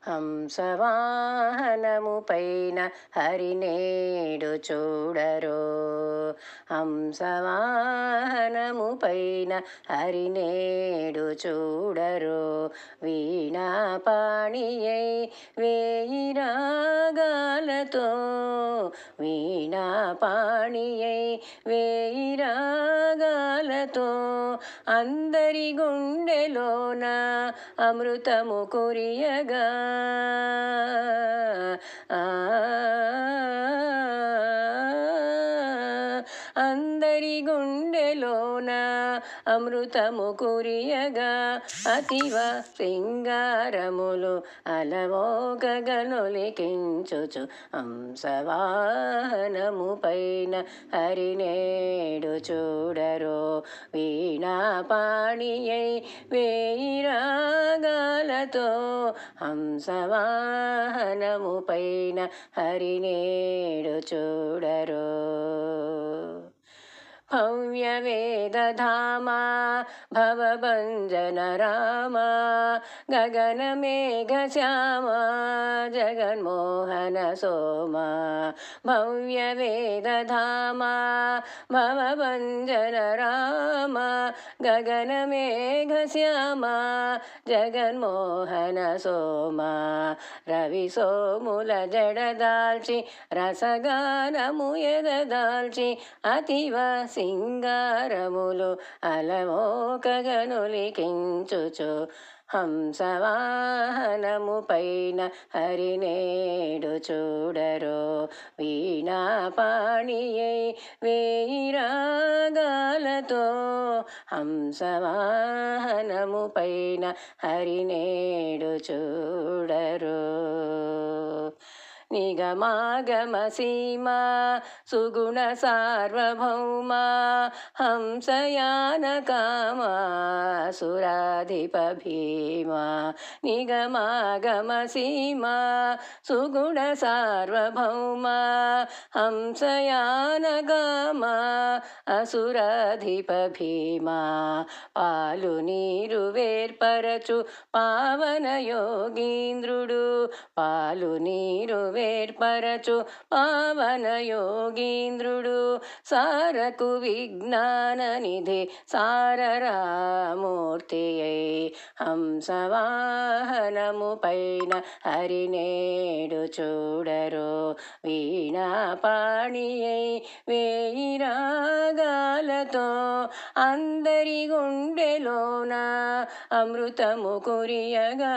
హంసవాహనము పైన హరినేడు చూడరో. హంసవాహనము పైన హరినేడు చూడరో. వీణాపాణియై వేయి రాగాలతో, వీణాపాణియై వేయి రాగాలతో అందరి గుండెలోన అమృతము కురియగా. అందరి గుండెలోన అమృతము కురియగా. అతివ సింగారములు అలవోకగనొలికించుచు హంసవాహనము పైన హరినేడు చూడరో. వీణాపాణియై వేయి రాగాలతో హంసవాహనము పైన హరినేడు చూడరో. భవ్య వేదధామా భవభంజన రామా గగన మేఘ శ్యామా జగన్మోహన సోమా. భవ్య వేదధామా భవభంజన రామా గగన మేఘ శ్యామా జగన్మోహన సోమా. రవి సోముల జడదాల్చి రసగానము ఎదదాల్చి అతివ సింగారములు అలవోకగనొలికించుచు హంసవాహనము పైన హరినేడు చూడరో. వీణాపాణియై వేయి రాగాలతో హంసవాహనము పైన హరినేడు చూడరో. నిగమాగమ సీమా సుగుణ సార్వభౌమా హంసయాన కామా సురాధిప భీమా. నిగమాగమ సీమా సుగుణ సార్వభౌమా హంసయాన కామా అసురాధిప భీమా. పాలు నీరు వేర్పరచు పావన యోగీంద్రుడు, పాలు నీరు వేర్పరచు పావన యోగీంద్రుడు. సారకు విజ్ఞాన నిధి సారరామూర్తియై హంసవాహనము పైన హరినేడు చూడరో. వీణాపాణియై వేయి రాగాలతో అందరి గుండెలోన అమృతము కురియగా.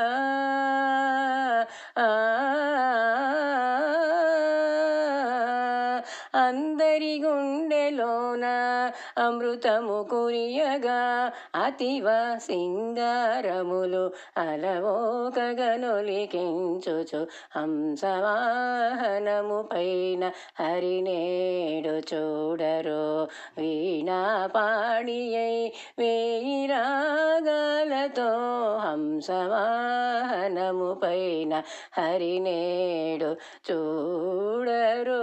అందరి గుండెలోన అమృతము కురియగా. అతివ సింగారములు అలవోకగనొలికించుచు హంసవాహనము పైన హరినేడు చూడరో. వీణాపాణియై వేయి రాగాలతో హంసవాహనము పైన హరినేడు చూడరో.